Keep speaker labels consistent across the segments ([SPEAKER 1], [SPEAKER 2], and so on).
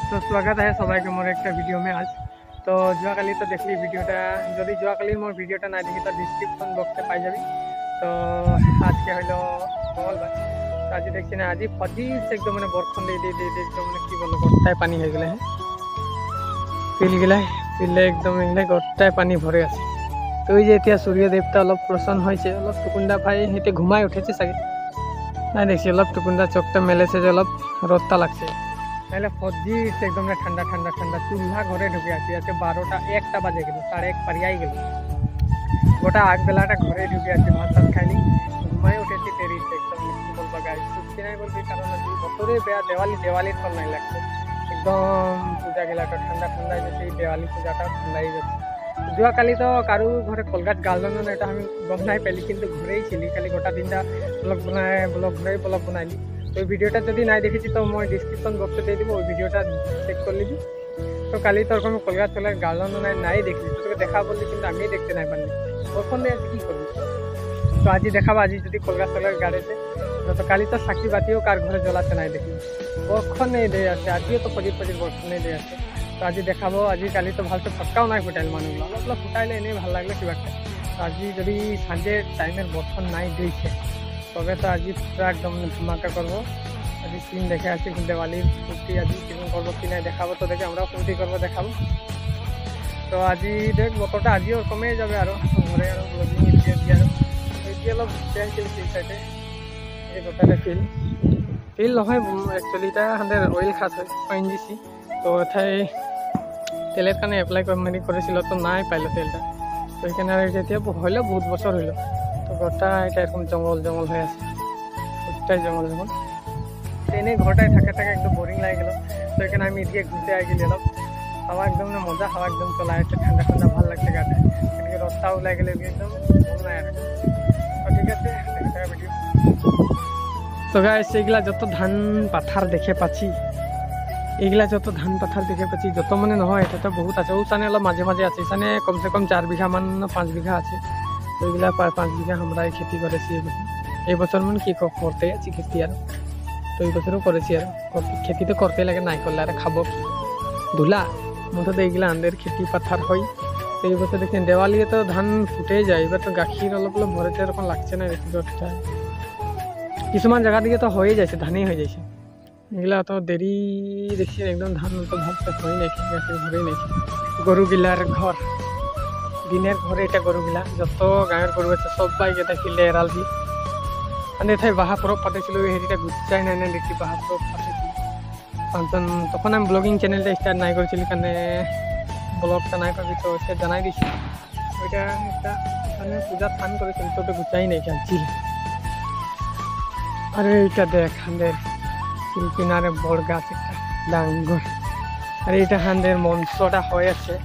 [SPEAKER 1] तो स्वागत है सबाई के मोर एक भिडिओ में आज। तो जोकाली तो देखली भिडिओटा जदि जोकाली मोर भिडिओटा ना देखी तो डिस्क्रिप्शन बक्से पाई जाबी। तो आज के हलो मंगलबार तो आज देखছি ना आज फजी से एकदम मैंने बरखन दे एकदम मैंने कि बोलो गोटाय पानी हो गए पिल गला पिले एकदम एगले गोटाय पानी भरे आछे। तो ये सूर्य देवता अलग प्रसन्न होइछे अलग टुकुंडा भाई हेते घुमाय उठेছে सगे ना देखছি अलग टुकुंडा चोखटा मेलेছে যে अलग रस्ता लागছে पहले फजी से एकदम ठंडा ठंडा ठंडा चूल्हा घरे ढुके आछे 12टा 1टा बाजे गेल 1:30 परियाई गेल गोटा आग बेलाटा घरे ढुके आछे भात भात खाइली घुमाय उठेছি तेरी से एकदम बोल बगाई सुखी नहीं बोलबी कारण आज बतरे बेया देवाली फल नहीं लागছে एकदम पूजा गेलाटा ठंडा ठंडा जैसे देवाली पूजाटा ठंडाई जाच्छे। जोकाली तो कारू घरे कलगाट गार्डन ना এটা আমি গম নাই পেলি কিন্তু ঘরেই ছিলি খালি গোটা দিনটা ব্লগ ঘরেই ব্লগ বনাইলি। तो भिडिओटा जो ना देखी तो मैं डिस्क्रिप्शन बक्स दे दी भिडिओटा चेक कर ली। तो कल तो मैं कलगाट चलार गार्डन ना देखी तो देखा बोली कि आमी देखते ना पारि बरखन आज कि कर तो आज देखा आज जो कलगाट चलार गाड़े तो कल तो साक्षी बातिओ कार घरे जलाते ना देखी बरखन नहीं दे आसे आज तो फजिर फजिर बरखन नहीं दे आसे। तो आज देखा आज कल तो भालसे फटकाओ ना फुटाइल मानुगुलो अलग अलग फुटाइले एने भल लागले क्या तो आज जो साँझे टाइम बरखन नहीं दिए तबे तो आज पूरा एकदम धमाका करब आज सीन देखे आसी देवाली फूर्ति आज किरण करब कि ना देखा तो देखे हमारा फूर्ति करब देखा। तो आज देख बतरटा आज कमे जाए और घरे ब्लगिंग अलग साइडे ये गोटे फिल ना एक्चुअली हाथे ऑयल खास है एनजीसी तो एठाई तेलर कारण एप्लाई कर तो ना पाइल तेलटा तो ये हल बहुत बचर हल तो गोटा এটা এরকম জঙ্গল জঙ্গল হয়ে আছে গোটাই জঙ্গল জঙ্গল এনে ঘরটাই থাকে থাকে একদম বোরিং লাগে গেল। তো এখানে আমি এদিকে ঘুরতে আই গেলি অলপ হাওয়া একদম না মজা হাওয়া একদম চলা আছে ঠান্ডা ঠান্ডা ভালো লাগছে গাটা এদিকে রাস্তা ওলাই গেলে একদম মন নাই আর তো ঠিক আছে দেখতে থাকা ভিডিও। তো গাইস এগুলা যত ধান পাথার দেখে পাচ্ছি এগুলা যত ধান পাথার দেখে পাচ্ছি যত মানে নহয় এটা তো বহুত আছে ওখানে অলপ মাঝে মাঝে আছে এখানে কমসে কম 4 বিঘা মান 5 বিঘা আছে। तो ये 5 बीघा हमारा खेती कर बचर मन कि करते खेती और तो ये बचरों कर खेती तो करते लगे ना कर खाब धुला मुठते ये आंधेर खेती पथार हो तो ये बचर देखिए देवाली तो धान फुटे जाए तो गाखिर अलग अलग भरते एरक लागছে ना देखिए किसुमान जगह दिए तो हो जाए धाने हो जाए एगला तो देरी देखिए एकदम धान तो भाग हो नहीं गाखिर भरे नहीं गरु गिलार घर दिनेर घरे এটা গরুগিলা যত গাঁয়ের গরু আছে সবাই এটা কিলে এরাল দি মানে এটাই বাহা পরব পাতেছিল হেরিটা গুচাই নাই না দেখি বাহা পরব পাতেছিল ফাংশন তখন আমি ব্লগিং চ্যানেলটা স্টার্ট নাই করেছিল কারণে ব্লগটা নাই করি তো সে জানাই দিছি ওইটা একটা মানে পূজা থান করেছিল তো ওটা গুচাই নাই কাঁচি আরে এটা দেখ হান্দের কিনারে বড় গাছ একটা ডাঙ্গর আর এটা হান্দের মঞ্চটা হয়ে আছে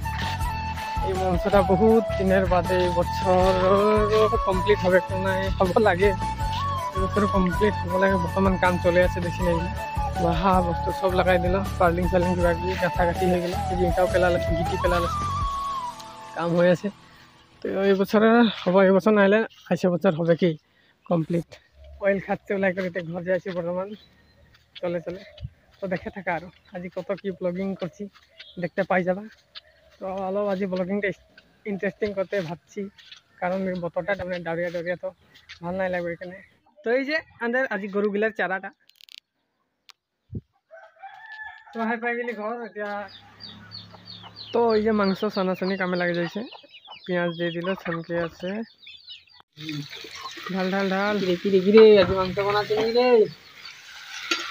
[SPEAKER 1] এই মঞ্চটা বহুত দিনের বাদে বছর কমপ্লিট হবে না হব লাগে বছর কমপ্লিট হব লাগে বর্তমান কাম চলে আছে দেখি নাই বাহা বস্তু সব লাগাই দিল পার্লিং সার্লিং কিবা কিবি গাঁথি হয়ে গেল জিংটাও পেলালে গিটি পেলালে কাম হয়ে আছে। তো এই বছরে হব এই বছর নাইলে আইসে বছর হবে কি কমপ্লিট অয়েল খাচ্ছে ওলাই করে ঘর যাইছি বর্তমান চলে চলে তো দেখে থাকা আর আজি কত কি ব্লগিং করছি দেখতে পাই যাবা। तो अलग आज ब्लगिंग इंटरेस्टिंग करते भावची कारण बतरटा तक डावरिया डावरिया तो भल ना लगे एखे तो ये आंधेर आज गरुगिलार चाराटा तो हाई पाई गली घर एटा तो ये मांस सानासानी कामे लगे जाइए पियाज दे दिल छानके आछे ढाल ढाल ढाल देखी देखी रे आज मांस बनाते नहीं रे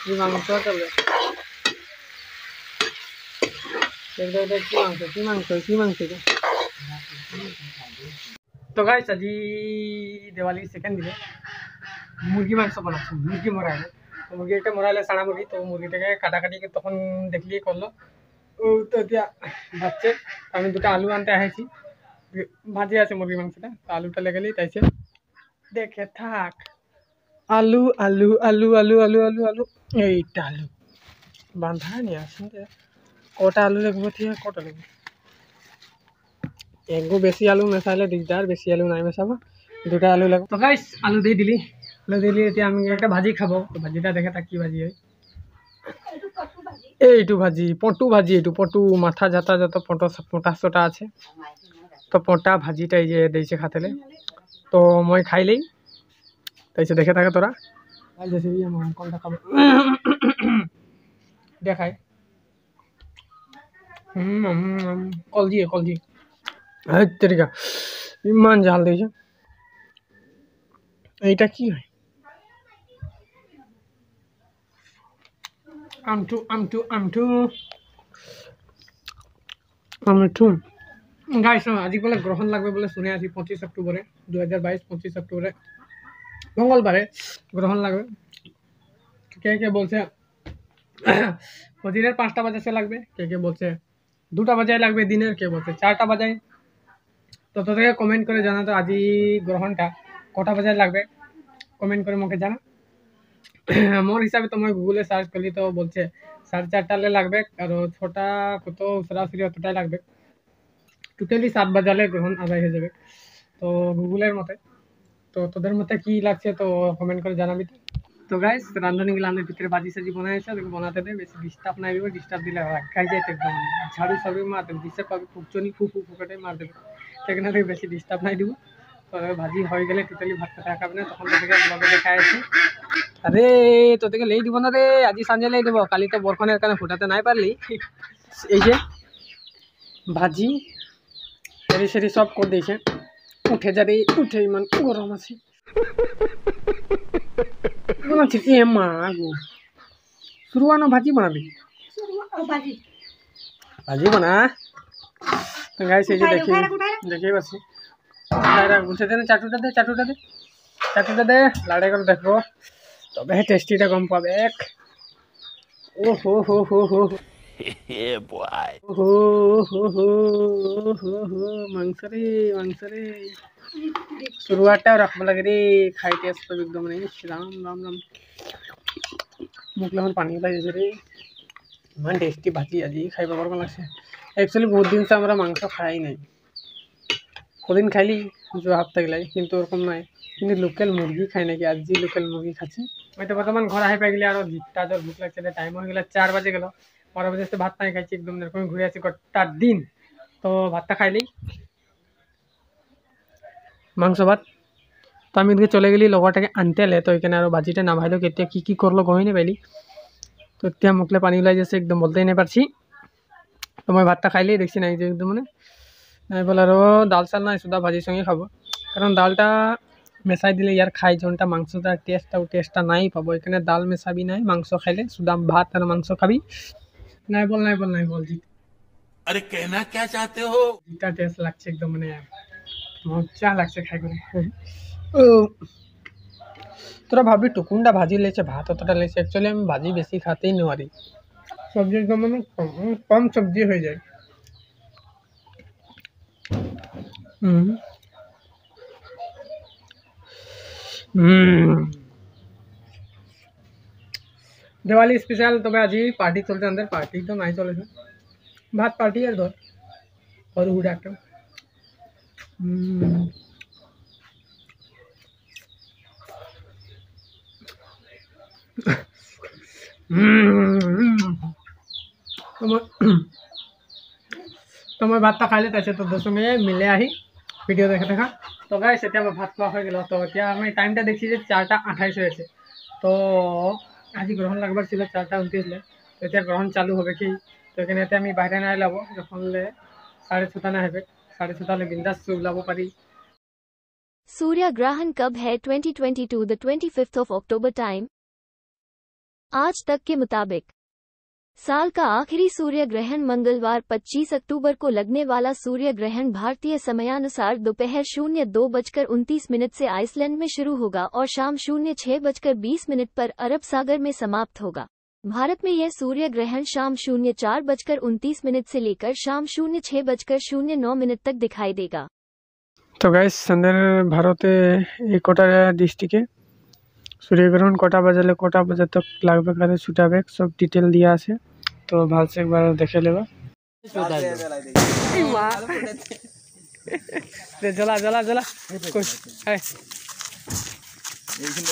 [SPEAKER 1] ये मांस चले तो गाइस आज देवाली सेकेंड दिन मुर्गी मांस बना मुर्गी मराइल तो मुर्गी एक मराइले साड़ा मुर्गी तो मुर्गीटे काटाकाटी तक देखलिए करल तो भाजছে আমি দুটো आलू आनते आছি भाजी আছে मुर्गी मांसटा तो आलूटा ले गली তাইছে দেখে থাক आलू आलू आलू आलू आलू आलू आलू এইটা आलू बांधा नहीं आसते कटा आलू लगभग थी कटा लगे एगो बेसी आलू मेसाले दिगदार बेसी आलू ना मेसाब दुटा आलू लगे तो गाइस आलू दे दिली भाजी खाब तो भाजीटा देखे था कि भाजी এইটু ভাজি পটু ভাজি, এইটু পটু মাথা যাতা যত পটা চটা আছে তো পটা ভাজিটা এই যে দিয়েছে খাতেলে। তো মই খাইলেই তাইছে দেখে থাকে তোরা কোনটা খাবো দেখাই। কলজি তেরিকা ইমান ঝাল দিয়েছে। এইটা কি হয়? আমঠু গাইছ আজি বলে গ্রহণ লাগবে বলে শুনে আছি 25 অক্টোবরে 2022 25 অক্টোবরে মঙ্গলবারে গ্রহণ লাগবে। কে বলছে ফজরের 5টা বাজে সে লাগবে, কে বলছে 2টা বাজায় লাগবে দিনের, কে বলছে 4টা বাজায়। তো তোদেরকে কমেন্ট করে জানা তো আজি গ্রহণটা কটা বাজায় লাগবে, কমেন্ট করে আমাকে জানা। মোর হিসাবে তো মই গুগলে সার্চ করলি তো বলছে 4:30 লাগবে, আর 6টা কত সরাসরি অতটাই লাগবে। টোটালি 7 বাজালে গ্রহণ আদায় হয়ে যাবে তো গুগলের মতে। তো তোদের মতে কি লাগছে তো কমেন্ট করে জানাবি। তো গাইস রান্ধনি গিলানের ভিতরে ভাজি সাজি বানাইছে, ওকে বানাতে দে, বেশি ডিস্টার্ব নাই দিব, ডিস্টার্ব দিলে রাখাই যাইতে একদম ঝাড়ু সাড়ু মার দেবে, দিশে পাবে ফুকচনি ফু ফুকাটাই মার দেবে, সেখানে থেকে বেশি ডিস্টার্ব নাই দিব। তো ভাজি হয়ে গেলে টোটালি ভাত খাতে খাবে না, তখন তোদেরকে ব্লগে দেখাই আছি। আরে তোদেরকে লেই দিব না রে, আজি সন্ধ্যে লেই দেবো, কালি তো বরখনের কারণে ফুটাতে নাই পারলি। এই যে ভাজি এরি সেরি সব করে দিয়েছে, উঠে যাবে উঠে ইমান গরম আছে এ মা গো। শুরুয়ানো ভাজি বানাবি, ভাজি বানা। তো গাইস এই যে দেখেই পাচ্ছি উঠে দে, চাটুটা দে লাড়াই করে দেখবো, তবে টেস্টিটা কম পাবে। ও হো হো হো হো মাংস রে শুরুয়াটাও রাখবো লাগে রে, খাই টেস্ট পাবে একদম রে। রাম রাম রাম মুখ এখন পানি ওলাই যাচ্ছে রে, ইমান টেস্টি ভাজি আজি খাই পাবার লাগছে। একচুয়ালি বহুত দিন से আমরা মাংস খাই নাই, কদিন খাইলি যোৱা সপ্তাহ গেলাই, কিন্তু ওরকম নাই। কিন্তু লোকেল মুরগি খাই নাকি, আজি লোকেল মুরগি খাচ্ছি। मैं तो বর্তমান ঘর আহি পাই গেলি, আর তাদের ভুক লাগছে, টাইম হয়ে গেলে 4 বাজে গেল, 12 বাজে ভাত নাই খাইছি একদম এরকম ঘুরে আছি গোটা দিন। তো ভাতটা খাইলি মাংস ভাত। তো আমি এদিকে চলে গেলি লগরটাকে আনতে এলে, তো এখানে আর ভাজিটা না ভাইলো কেতিয়া কি করলো গমই নাই পাইলি। তো এতিয়া মুখলে পানি ওলাই যাচ্ছে একদম, বলতেই নাই পারছি। তো মই ভাতটা খাইলেই দেখছি নাই যে একদম মানে নাই বলে আরও ডাল চাল নাই, শুধু ভাজির সঙ্গে খাবো, কারণ ডালটা মেশাই দিলে ইয়ার খাই যোনটা মাংসটার টেস্টটা নাই পাবো। এখানে ডাল মেশাবি নাই, মাংস খাইলে শুধু ভাত আর মাংস খাবি। নাই বল জি। আরে कहना क्या चाहते हो, যেটা টেস্ট লাগছে একদম মানে মজা লাগছে খাই করে। ও তোরা ভাবি টুকুনটা ভাজি লেছে, ভাত অতটা লেছে। অ্যাকচুয়ালি আমি ভাজি বেশি খাতেই নোয়ারি, সবজি একদম মানে কম সবজি হয়ে যায়। दिवाली स्पेशल तब आज पार्टी चलते अंदर, पार्टी तो नहीं चले भात पार्टी और धर और हुड एक तो मैं भात खाई तैसे तो संगे मिले आही ভিডিও দেখে দেখা। তো গাইস এটা আমার ভাত খাওয়া হয়ে গেল। তো এতিয়া আমি টাইমটা দেখছি যে 4:28 হয়েছে। তো আজি গ্রহণ লাগবার ছিল 4:29, তো এটা গ্রহণ চালু হবে কি। তো এখানে আমি বাইরে না এলাবো, যখন 6:30 না হবে, 6:30 বিন্দাস উলাবো পারি।
[SPEAKER 2] सूर्य ग्रहण कब है? 2022 the 25th of October time। आज तक के मुताबिक साल का आखिरी सूर्य ग्रहण मंगलवार 25 अक्टूबर को लगने वाला सूर्य ग्रहण भारतीय समयानुसार दोपहर 02:29 से आइसलैंड में शुरू होगा और शाम 06:20 पर अरब सागर में समाप्त होगा। भारत में यह सूर्य ग्रहण शाम 04:29 से लेकर शाम 06:09 तक दिखाई देगा।
[SPEAKER 1] तो गाइस আমাদের ভারতে এই কোটা ডিস্ট্রিক্টে सूर्यग्रहण कोटा बजाले कोटा बजे तक लागबे करे छुटाबे सब डिटेल दिया আছে। तो भाल से एक बार देखे लेबा। जला जला जला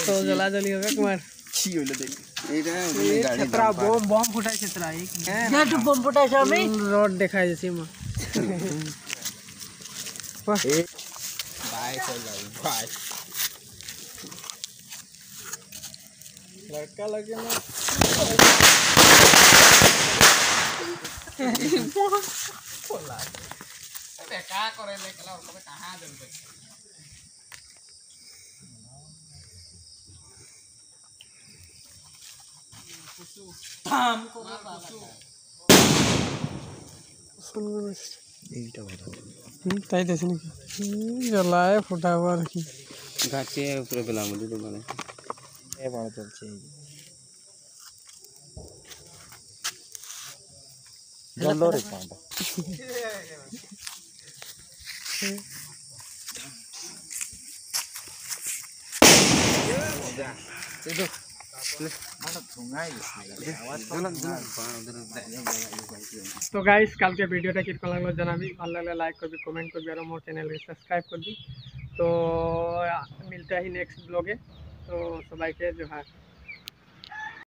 [SPEAKER 1] तो जला जली होबे कुमार কি হলো দেখ क्षेत्रा बम बम फुटाई क्षेत्रा एक बम फुटाई আমি রড দেখাই যাচ্ছি মা बाय चल बाय लड़का लगे ना बोला अबे क्या करे ले कला और कबे कहां जलबे धाम को सुन এইটা কথা তাই দেশ নাকি জ্বলায় ফুটা हुआ रखी
[SPEAKER 3] গাছে উপরে পেলাম দুটো মানে
[SPEAKER 1] এ বড় চলছে জল রে পাঁটা तो गाइस कल के वीडियोটা কিরকম লাগলো জানাবি ভালো লাগলে লাইক করবি কমেন্ট করবি আর আমার চ্যানেলকে সাবস্ক্রাইব করবি तो मिलते हैं नेक्स्ट ब्लॉगे तो सबाई के जोहार।